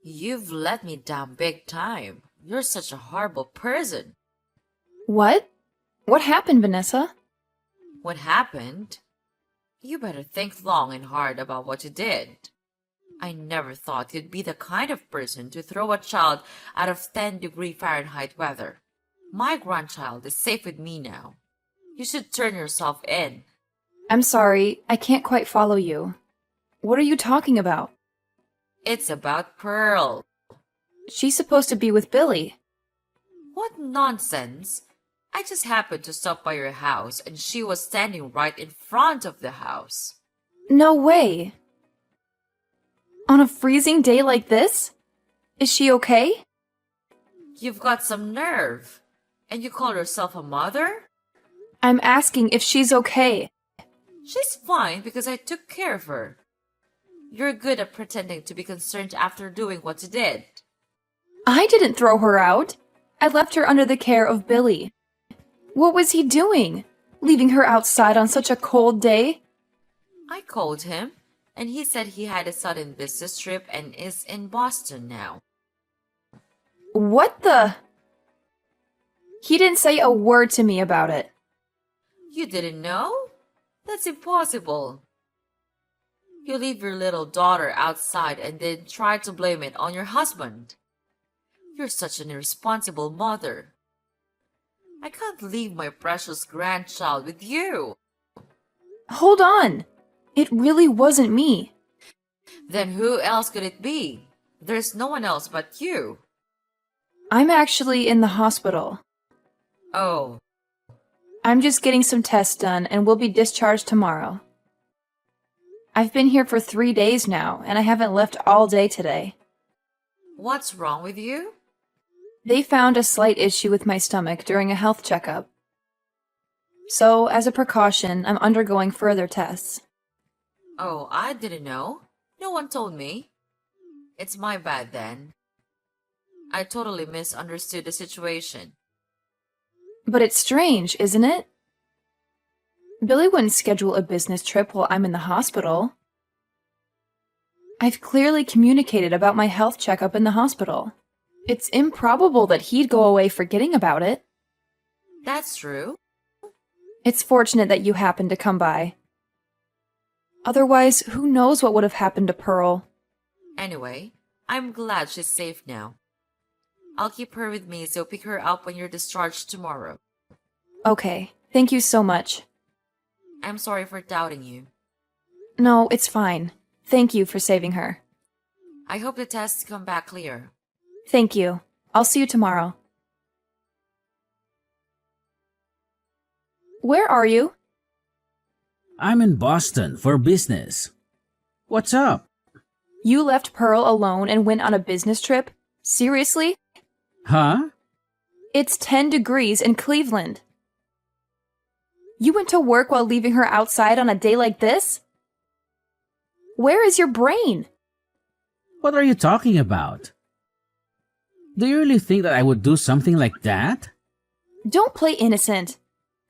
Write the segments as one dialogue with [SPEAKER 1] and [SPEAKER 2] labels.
[SPEAKER 1] You've let me down big time. You're such a horrible person.
[SPEAKER 2] What? What happened, Vanessa?
[SPEAKER 1] What happened? You better think long and hard about what you did. I never thought you'd be the kind of person to throw a child out of 10-degree Fahrenheit weather. My grandchild is safe with me now. You should turn yourself in.
[SPEAKER 2] I'm sorry, I can't quite follow you. What are you talking about?
[SPEAKER 1] It's about Pearl.
[SPEAKER 2] She's supposed to be with Billy.
[SPEAKER 1] What nonsense! I just happened to stop by your house and she was standing right in front of the house.
[SPEAKER 2] No way. On a freezing day like this? Is she okay?
[SPEAKER 1] You've got some nerve. And you call yourself a mother?
[SPEAKER 2] I'm asking if she's okay.
[SPEAKER 1] She's fine because I took care of her. You're good at pretending to be concerned after doing what you did.
[SPEAKER 2] I didn't throw her out. I left her under the care of Billy. What was he doing? Leaving her outside on such a cold day?
[SPEAKER 1] I called him, and he said he had a sudden business trip and is in Boston now.
[SPEAKER 2] What the? He didn't say a word to me about it.
[SPEAKER 1] You didn't know? That's impossible. You leave your little daughter outside and then try to blame it on your husband. You're such an irresponsible mother. I can't leave my precious grandchild with you.
[SPEAKER 2] Hold on. It really wasn't me.
[SPEAKER 1] Then who else could it be? There's no one else but you.
[SPEAKER 2] I'm actually in the hospital.
[SPEAKER 1] Oh,
[SPEAKER 2] I'm just getting some tests done and will be discharged tomorrow. I've been here for 3 days now, and I haven't left all day today.
[SPEAKER 1] what's wrong with you?
[SPEAKER 2] They found a slight issue with my stomach during a health checkup. So, as a precaution, I'm undergoing further tests.
[SPEAKER 1] Oh, I didn't know. No one told me. It's my bad then. I totally misunderstood the situation.
[SPEAKER 2] But it's strange, isn't it? Billy wouldn't schedule a business trip while I'm in the hospital. I've clearly communicated about my health checkup in the hospital. It's improbable that he'd go away forgetting about it.
[SPEAKER 1] That's true.
[SPEAKER 2] It's fortunate that you happened to come by. Otherwise, who knows what would have happened to Pearl?
[SPEAKER 1] Anyway, I'm glad she's safe now. I'll keep her with me so pick her up when you're discharged tomorrow.
[SPEAKER 2] Okay, thank you so much.
[SPEAKER 1] I'm sorry for doubting you.
[SPEAKER 2] No, it's fine. Thank you for saving her.
[SPEAKER 1] I hope the tests come back clear.
[SPEAKER 2] Thank you. I'll see you tomorrow. Where are you?
[SPEAKER 3] I'm in Boston for business. What's up?
[SPEAKER 2] You left Pearl alone and went on a business trip? Seriously?
[SPEAKER 3] Huh?
[SPEAKER 2] It's 10 degrees in Cleveland. You went to work while leaving her outside on a day like this? Where is your brain?
[SPEAKER 3] What are you talking about? Do you really think that I would do something like that?
[SPEAKER 2] Don't play innocent.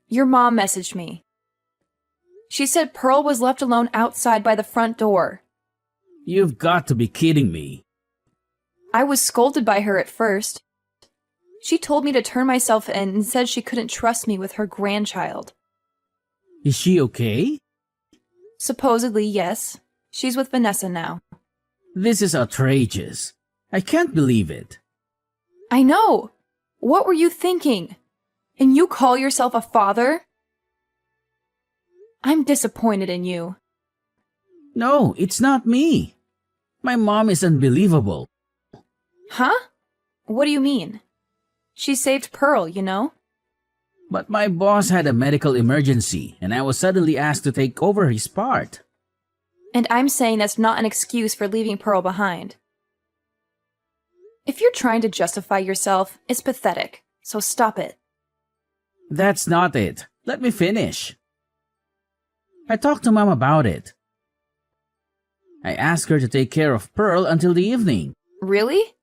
[SPEAKER 2] Your mom messaged me. She said Pearl was left alone outside by the front door.
[SPEAKER 3] You've got to be kidding me.
[SPEAKER 2] I was scolded by her at first. She told me to turn myself in and said she couldn't trust me with her grandchild.
[SPEAKER 3] Is she okay?
[SPEAKER 2] Supposedly, yes. She's with Vanessa now.
[SPEAKER 3] This is outrageous. I can't believe it.
[SPEAKER 2] I know. What were you thinking? And you call yourself a father? I'm disappointed in you.
[SPEAKER 3] No, it's not me. My mom is unbelievable.
[SPEAKER 2] Huh? What do you mean? She saved Pearl, you know?
[SPEAKER 3] But my boss had a medical emergency and I was suddenly asked to take over his part.
[SPEAKER 2] And I'm saying that's not an excuse for leaving Pearl behind. If you're trying to justify yourself, it's pathetic, so stop it.
[SPEAKER 3] That's not it. Let me finish. I talked to Mom about it. I asked her to take care of Pearl until the evening.
[SPEAKER 2] Really?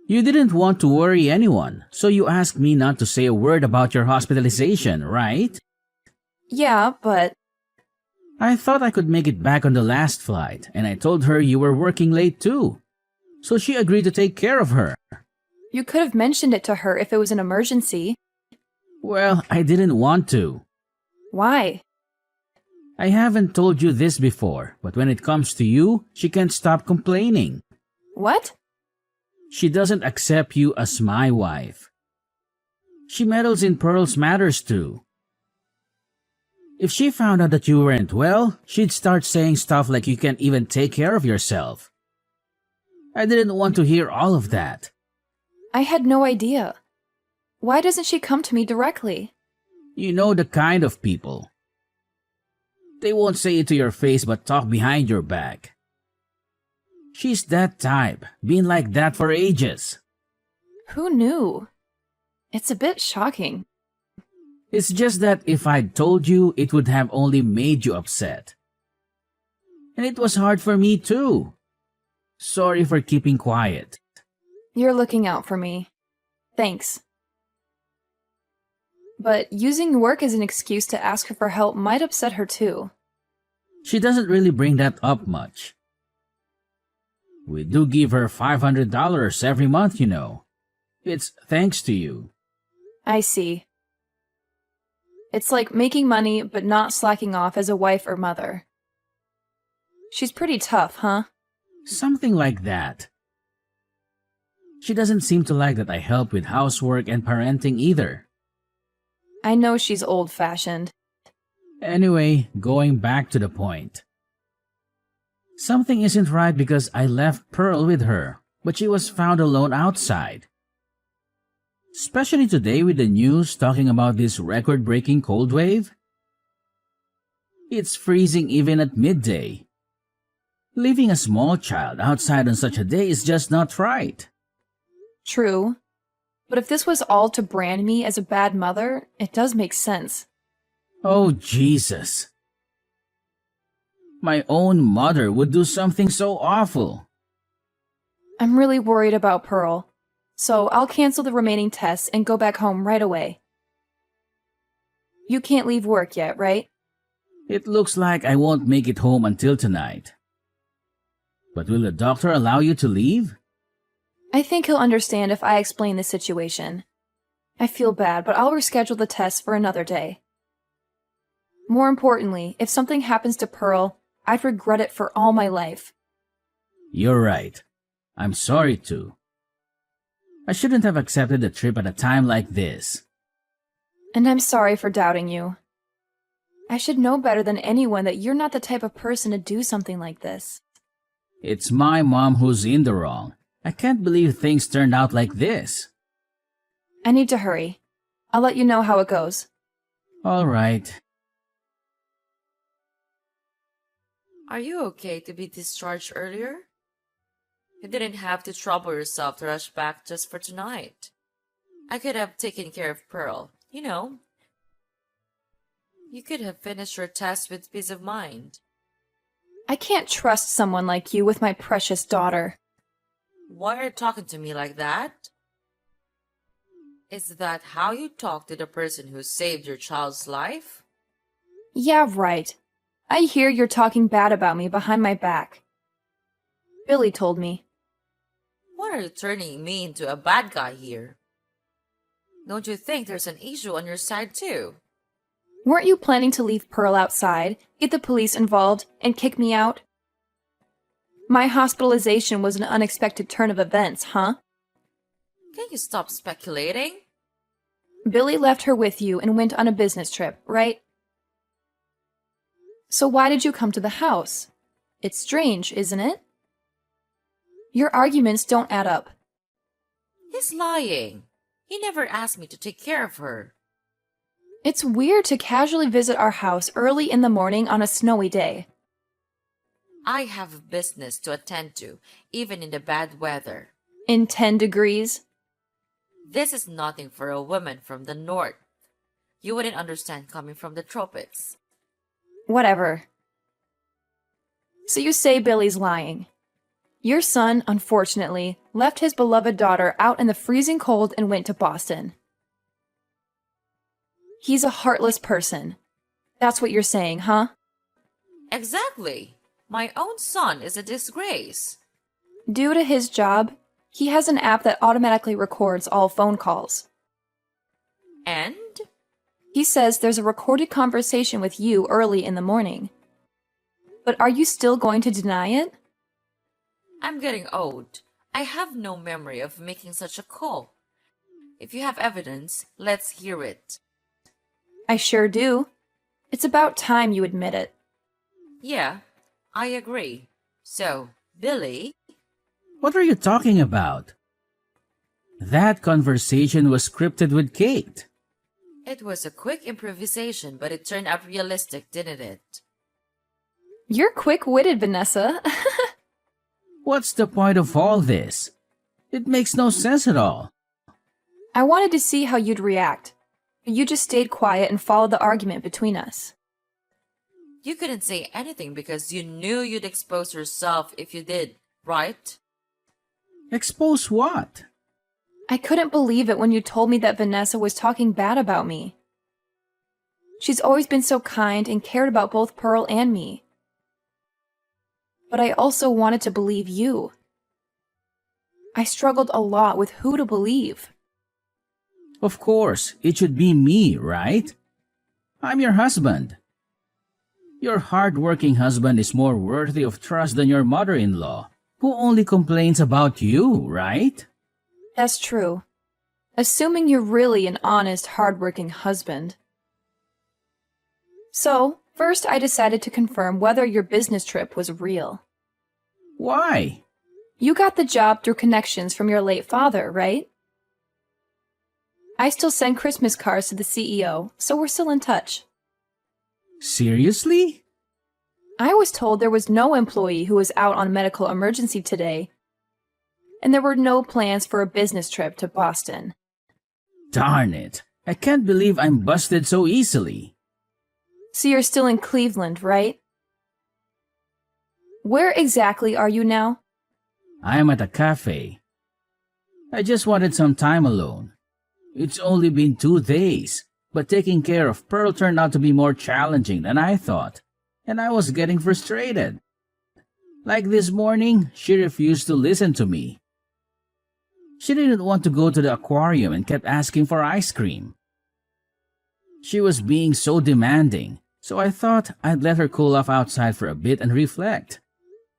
[SPEAKER 3] You didn't want to worry anyone, so you asked me not to say a word about your hospitalization, right?
[SPEAKER 2] Yeah, but...
[SPEAKER 3] I thought I could make it back on the last flight, and I told her you were working late too. So she agreed to take care of her.
[SPEAKER 2] You could have mentioned it to her if it was an emergency.
[SPEAKER 3] Well, I didn't want to.
[SPEAKER 2] Why?
[SPEAKER 3] I haven't told you this before, but when it comes to you, she can't stop complaining.
[SPEAKER 2] What?
[SPEAKER 3] She doesn't accept you as my wife. She meddles in Pearl's matters too. If she found out that you weren't well, she'd start saying stuff like you can't even take care of yourself. I didn't want to hear all of that.
[SPEAKER 2] I had no idea. Why doesn't she come to me directly?
[SPEAKER 3] You know the kind of people. They won't say it to your face but talk behind your back. She's that type, been like that for ages.
[SPEAKER 2] Who knew? It's a bit shocking.
[SPEAKER 3] It's just that if I'd told you, it would have only made you upset. And it was hard for me too. Sorry for keeping quiet.
[SPEAKER 2] You're looking out for me. Thanks. But using work as an excuse to ask her for help might upset her too.
[SPEAKER 3] She doesn't really bring that up much. We do give her $500 every month, you know. It's thanks to you.
[SPEAKER 2] I see. It's like making money but not slacking off as a wife or mother. She's pretty tough, huh?
[SPEAKER 3] Something like that. She doesn't seem to like that I help with housework and parenting either.
[SPEAKER 2] I know she's old-fashioned.
[SPEAKER 3] Anyway, going back to the point. Something isn't right because I left Pearl with her, but she was found alone outside. Especially today with the news talking about this record-breaking cold wave. It's freezing even at midday. Leaving a small child outside on such a day is just not right.
[SPEAKER 2] True. But if this was all to brand me as a bad mother, it does make sense.
[SPEAKER 3] Oh, Jesus. My own mother would do something so awful.
[SPEAKER 2] I'm really worried about Pearl, so I'll cancel the remaining tests and go back home right away. You can't leave work yet, right?
[SPEAKER 3] It looks like I won't make it home until tonight. But will the doctor allow you to leave?
[SPEAKER 2] I think he'll understand if I explain the situation. I feel bad, but I'll reschedule the tests for another day. More importantly, if something happens to Pearl, I'd regret it for all my life.
[SPEAKER 3] You're right. I'm sorry too. I shouldn't have accepted the trip at a time like this.
[SPEAKER 2] And I'm sorry for doubting you. I should know better than anyone that you're not the type of person to do something like this.
[SPEAKER 3] It's my mom who's in the wrong. I can't believe things turned out like this.
[SPEAKER 2] I need to hurry. I'll let you know how it goes.
[SPEAKER 3] All right.
[SPEAKER 1] Are you okay to be discharged earlier? You didn't have to trouble yourself to rush back just for tonight. I could have taken care of Pearl, you know. You could have finished your test with peace of mind.
[SPEAKER 2] I can't trust someone like you with my precious daughter.
[SPEAKER 1] Why are you talking to me like that? Is that how you talk to the person who saved your child's life?
[SPEAKER 2] Yeah, right. I hear you're talking bad about me behind my back. Billy told me.
[SPEAKER 1] Why are you turning me into a bad guy here? Don't you think there's an issue on your side too?
[SPEAKER 2] Weren't you planning to leave Pearl outside, get the police involved, and kick me out? My hospitalization was an unexpected turn of events, huh?
[SPEAKER 1] Can you stop speculating?
[SPEAKER 2] Billy left her with you and went on a business trip, right? So why did you come to the house? It's strange, isn't it? Your arguments don't add up.
[SPEAKER 1] He's lying. He never asked me to take care of her.
[SPEAKER 2] It's weird to casually visit our house early in the morning on a snowy day.
[SPEAKER 1] I have business to attend to, even in the bad weather.
[SPEAKER 2] In 10 degrees?
[SPEAKER 1] This is nothing for a woman from the north. You wouldn't understand coming from the tropics.
[SPEAKER 2] Whatever. So you say Billy's lying. Your son, unfortunately, left his beloved daughter out in the freezing cold and went to Boston. He's a heartless person. That's what you're saying, huh?
[SPEAKER 1] Exactly. My own son is a disgrace.
[SPEAKER 2] Due to his job, he has an app that automatically records all phone calls.
[SPEAKER 1] And?
[SPEAKER 2] He says there's a recorded conversation with you early in the morning. But are you still going to deny it?
[SPEAKER 1] I'm getting old. I have no memory of making such a call. If you have evidence, let's hear it.
[SPEAKER 2] I sure do. It's about time you admit it.
[SPEAKER 1] Yeah, I agree. So, Billy,
[SPEAKER 3] What are you talking about? That conversation was scripted with Kate.
[SPEAKER 1] it was a quick improvisation, but it turned out realistic, didn't it?
[SPEAKER 2] You're quick-witted, Vanessa.
[SPEAKER 3] What's the point of all this? It makes no sense at all.
[SPEAKER 2] I wanted to see how you'd react, but you just stayed quiet and followed the argument between us.
[SPEAKER 1] You couldn't say anything because you knew you'd expose yourself if you did, right?
[SPEAKER 3] Expose what?
[SPEAKER 2] I couldn't believe it when you told me that Vanessa was talking bad about me. She's always been so kind and cared about both Pearl and me. But I also wanted to believe you. I struggled a lot with who to believe.
[SPEAKER 3] Of course, it should be me, right? I'm your husband. Your hard-working husband is more worthy of trust than your mother-in-law, who only complains about you, right?
[SPEAKER 2] That's true. Assuming you're really an honest, hard-working husband. So, first I decided to confirm whether your business trip was real.
[SPEAKER 3] Why?
[SPEAKER 2] You got the job through connections from your late father, right? I still send Christmas cards to the CEO, so we're still in touch.
[SPEAKER 3] Seriously?
[SPEAKER 2] I was told there was no employee who was out on medical emergency today, and there were no plans for a business trip to Boston.
[SPEAKER 3] Darn it. I can't believe I'm busted so easily.
[SPEAKER 2] So you're still in Cleveland, right? Where exactly are you now?
[SPEAKER 3] I am at a cafe. I just wanted some time alone. It's only been 2 days, but taking care of Pearl turned out to be more challenging than I thought, and I was getting frustrated. Like this morning, she refused to listen to me. She didn't want to go to the aquarium and kept asking for ice cream. She was being so demanding, so I thought I'd let her cool off outside for a bit and reflect.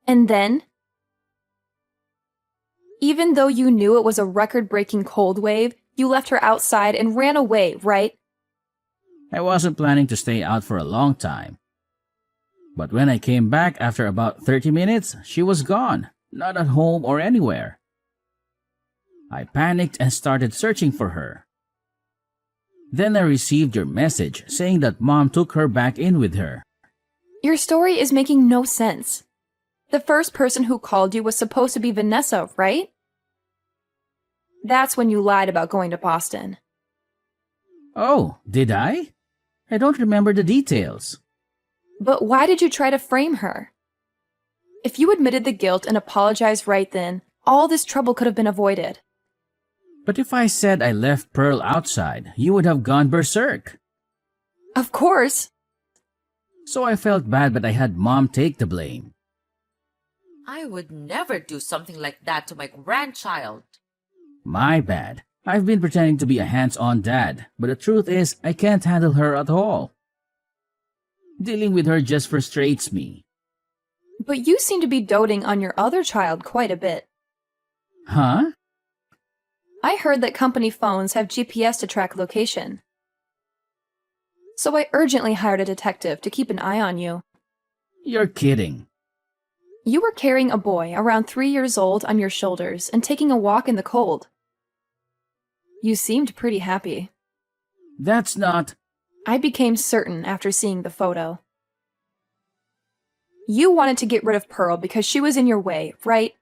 [SPEAKER 2] And then? Even though you knew it was a record-breaking cold wave, you left her outside and ran away, right?
[SPEAKER 3] I wasn't planning to stay out for a long time. But when I came back after about 30 minutes, she was gone, not at home or anywhere. I panicked and started searching for her. Then I received your message saying that Mom took her back in with her.
[SPEAKER 2] Your story is making no sense. The first person who called you was supposed to be Vanessa, right? That's when you lied about going to Boston.
[SPEAKER 3] Oh, did I? I don't remember the details.
[SPEAKER 2] But why did you try to frame her? If you admitted the guilt and apologized right then, all this trouble could have been avoided.
[SPEAKER 3] But if I said I left Pearl outside, you would have gone berserk.
[SPEAKER 2] Of course.
[SPEAKER 3] So I felt bad, but I had Mom take the blame.
[SPEAKER 1] I would never do something like that to my grandchild.
[SPEAKER 3] My bad. I've been pretending to be a hands-on dad, but the truth is I can't handle her at all. Dealing with her just frustrates me.
[SPEAKER 2] But you seem to be doting on your other child quite a bit.
[SPEAKER 3] Huh?
[SPEAKER 2] I heard that company phones have GPS to track location. So I urgently hired a detective to keep an eye on you.
[SPEAKER 3] You're kidding.
[SPEAKER 2] You were carrying a boy around 3 years old on your shoulders and taking a walk in the cold. You seemed pretty happy.
[SPEAKER 3] That's not...
[SPEAKER 2] I became certain after seeing the photo. You wanted to get rid of Pearl because she was in your way, right?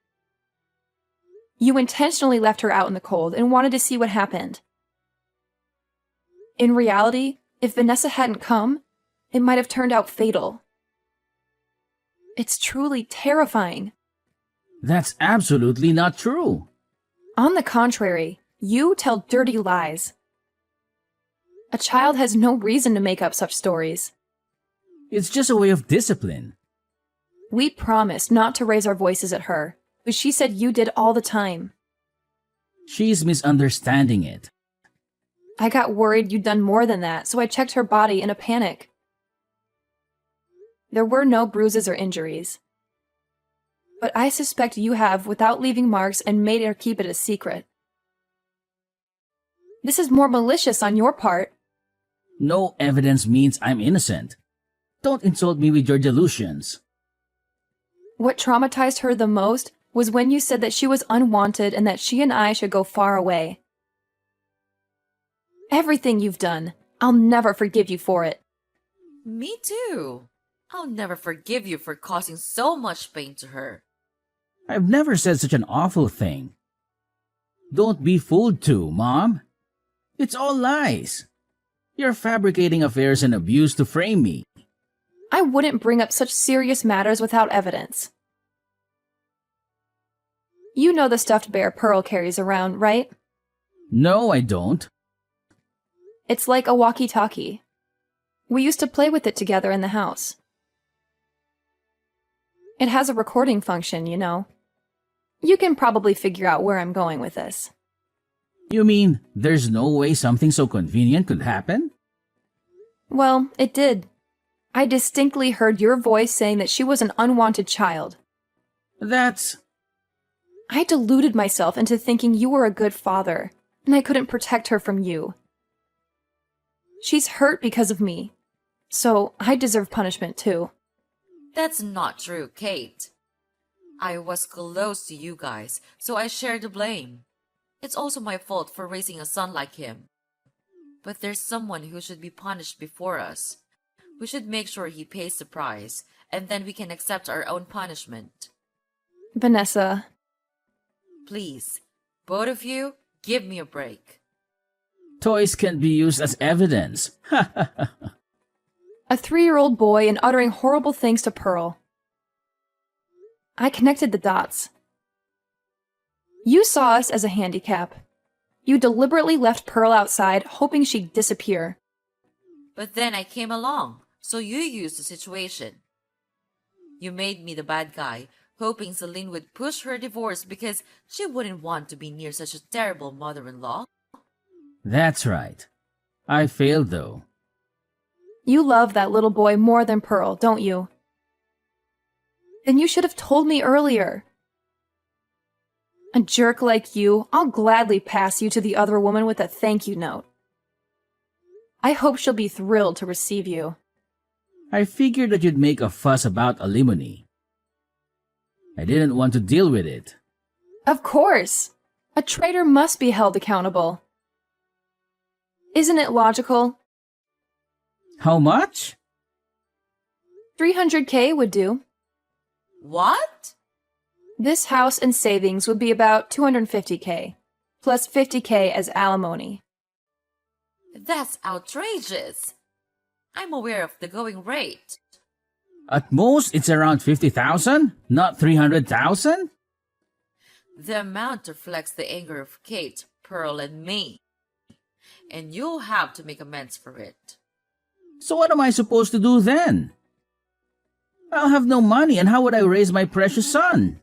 [SPEAKER 2] You intentionally left her out in the cold and wanted to see what happened. In reality, if Vanessa hadn't come, it might have turned out fatal. It's truly terrifying.
[SPEAKER 3] That's absolutely not true.
[SPEAKER 2] On the contrary, you tell dirty lies. A child has no reason to make up such stories.
[SPEAKER 3] It's just a way of discipline.
[SPEAKER 2] We promised not to raise our voices at her, but she said you did all the time.
[SPEAKER 3] She's misunderstanding it.
[SPEAKER 2] I got worried you'd done more than that, so I checked her body in a panic. There were no bruises or injuries. But I suspect you have without leaving marks and made her keep it a secret. This is more malicious on your part.
[SPEAKER 3] No evidence means I'm innocent. Don't insult me with your delusions.
[SPEAKER 2] What traumatized her the most was when you said that she was unwanted and that she and I should go far away. Everything you've done, I'll never forgive you for it.
[SPEAKER 1] Me too. I'll never forgive you for causing so much pain to her.
[SPEAKER 3] I've never said such an awful thing. Don't be fooled too, Mom. It's all lies. You're fabricating affairs and abuse to frame me.
[SPEAKER 2] I wouldn't bring up such serious matters without evidence. You know the stuffed bear Pearl carries around, right?
[SPEAKER 3] No, I don't.
[SPEAKER 2] It's like a walkie-talkie. We used to play with it together in the house. It has a recording function, you know. You can probably figure out where I'm going with this.
[SPEAKER 3] You mean there's no way something so convenient could happen?
[SPEAKER 2] Well, it did. I distinctly heard your voice saying that she was an unwanted child.
[SPEAKER 3] That's...
[SPEAKER 2] I deluded myself into thinking you were a good father, and I couldn't protect her from you. She's hurt because of me, so I deserve punishment too.
[SPEAKER 1] That's not true, Kate. I was close to you guys, so I share the blame. It's also my fault for raising a son like him. But there's someone who should be punished before us. We should make sure he pays the price, and then we can accept our own punishment.
[SPEAKER 2] Vanessa.
[SPEAKER 1] Please, both of you, give me a break.
[SPEAKER 3] Toys can be used as evidence.
[SPEAKER 2] A 3-year-old boy and uttering horrible things to Pearl. I connected the dots. You saw us as a handicap. You deliberately left Pearl outside, hoping she'd disappear.
[SPEAKER 1] But then I came along, so you used the situation. You made me the bad guy, hoping Celine would push her divorce because she wouldn't want to be near such a terrible mother-in-law.
[SPEAKER 3] That's right. I failed though.
[SPEAKER 2] You love that little boy more than Pearl, don't you? Then you should have told me earlier. A jerk like you, I'll gladly pass you to the other woman with a thank you note. I hope she'll be thrilled to receive you.
[SPEAKER 3] I figured that you'd make a fuss about alimony. I didn't want to deal with it.
[SPEAKER 2] Of course! A traitor must be held accountable. Isn't it logical?
[SPEAKER 3] How much?
[SPEAKER 2] 300K would do.
[SPEAKER 1] What?
[SPEAKER 2] This house and savings would be about 250K, plus 50K as alimony.
[SPEAKER 1] That's outrageous. I'm aware of the going rate.
[SPEAKER 3] At most, it's around 50,000, not 300,000?
[SPEAKER 1] The amount reflects the anger of Kate, Pearl, and me. And you'll have to make amends for it.
[SPEAKER 3] So what am I supposed to do then? I'll have no money, and how would I raise my precious son?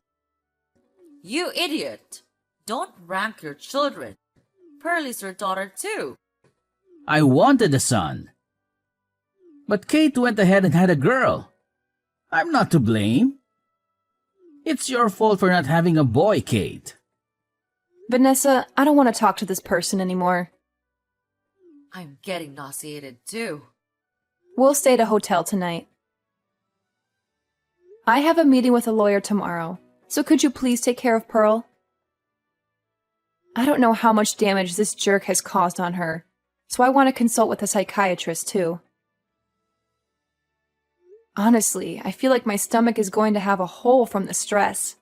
[SPEAKER 1] You idiot! Don't rank your children. Pearl is your daughter too.
[SPEAKER 3] I wanted a son. But Kate went ahead and had a girl. I'm not to blame. It's your fault for not having a boy, Kate.
[SPEAKER 2] Vanessa, I don't want to talk to this person anymore.
[SPEAKER 1] I'm getting nauseated too.
[SPEAKER 2] We'll stay at a hotel tonight. I have a meeting with a lawyer tomorrow, so could you please take care of Pearl? I don't know how much damage this jerk has caused on her, so I want to consult with a psychiatrist too. Honestly, I feel like my stomach is going to have a hole from the stress.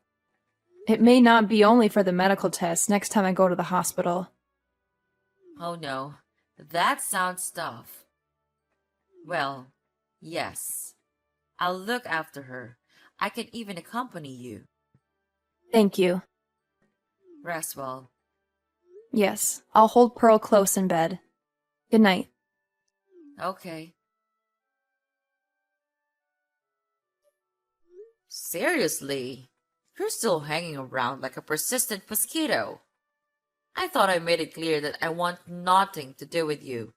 [SPEAKER 2] It may not be only for the medical test next time I go to the hospital.
[SPEAKER 1] Oh no, that sounds tough. Well, yes. I'll look after her. I can even accompany you.
[SPEAKER 2] Thank you.
[SPEAKER 1] Rest well.
[SPEAKER 2] Yes, I'll hold Pearl close in bed. Good night.
[SPEAKER 1] Okay. Seriously? You're still hanging around like a persistent mosquito. I thought I made it clear that I want nothing to do with you.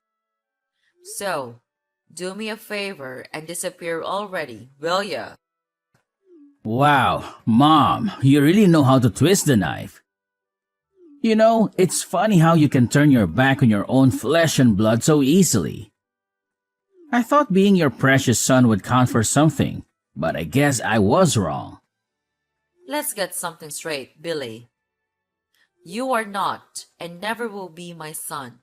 [SPEAKER 1] So, do me a favor and disappear already, will ya?
[SPEAKER 3] Wow, Mom, you really know how to twist the knife. You know, it's funny how you can turn your back on your own flesh and blood so easily. I thought being your precious son would count for something, but I guess I was wrong.
[SPEAKER 1] Let's get something straight, Billy. You are not and never will be my son.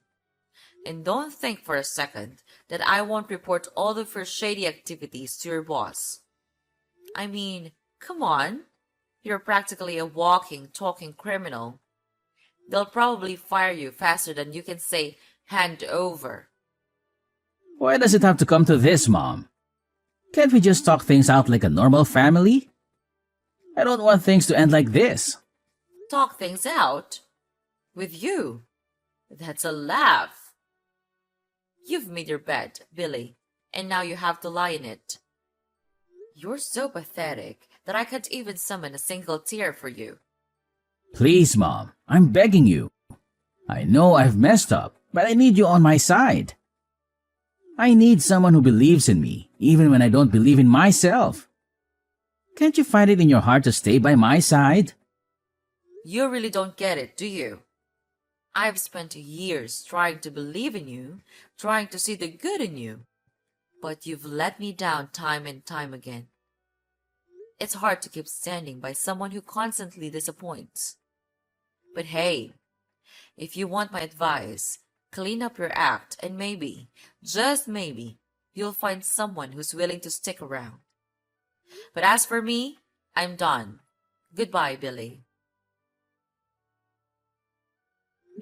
[SPEAKER 1] And don't think for a second that I won't report all of your shady activities to your boss. I mean, come on. You're practically a walking, talking criminal. They'll probably fire you faster than you can say, hand over.
[SPEAKER 3] Why does it have to come to this, Mom? Can't we just talk things out like a normal family? I don't want things to end like this.
[SPEAKER 1] Talk things out? With you? That's a laugh. You've made your bed, Billy, and now you have to lie in it. You're so pathetic that I can't even summon a single tear for you.
[SPEAKER 3] Please, Mom, I'm begging you. I know I've messed up, but I need you on my side. I need someone who believes in me, even when I don't believe in myself. Can't you find it in your heart to stay by my side?
[SPEAKER 1] You really don't get it, do you? I've spent years trying to believe in you, trying to see the good in you, but you've let me down time and time again. It's hard to keep standing by someone who constantly disappoints. But hey, if you want my advice, clean up your act and maybe, just maybe, you'll find someone who's willing to stick around. But as for me, I'm done. Goodbye, Billy.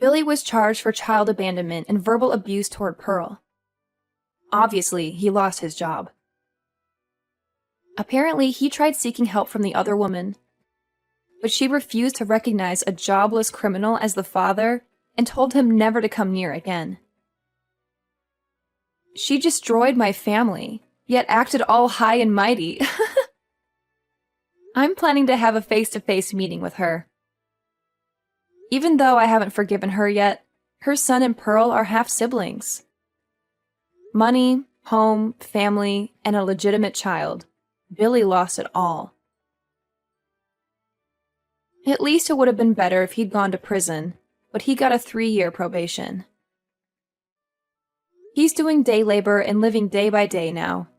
[SPEAKER 2] Billy was charged for child abandonment and verbal abuse toward Pearl. Obviously, he lost his job. Apparently, he tried seeking help from the other woman, but she refused to recognize a jobless criminal as the father and told him never to come near again. She destroyed my family, yet acted all high and mighty. I'm planning to have a face-to-face meeting with her. Even though I haven't forgiven her yet, her son and Pearl are half-siblings. Money, home, family, and a legitimate child. Billy lost it all. At least it would have been better if he'd gone to prison, but he got a 3-year probation. He's doing day labor and living day by day now.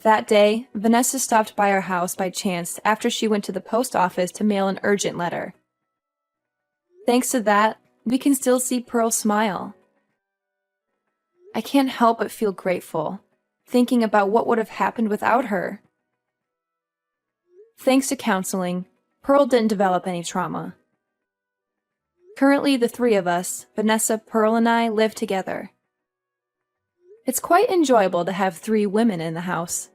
[SPEAKER 2] That day, Vanessa stopped by our house by chance after she went to the post office to mail an urgent letter. Thanks to that, we can still see Pearl smile. I can't help but feel grateful, thinking about what would have happened without her. Thanks to counseling, Pearl didn't develop any trauma. Currently, the 3 of us, Vanessa, Pearl, and I, live together. It's quite enjoyable to have 3 women in the house.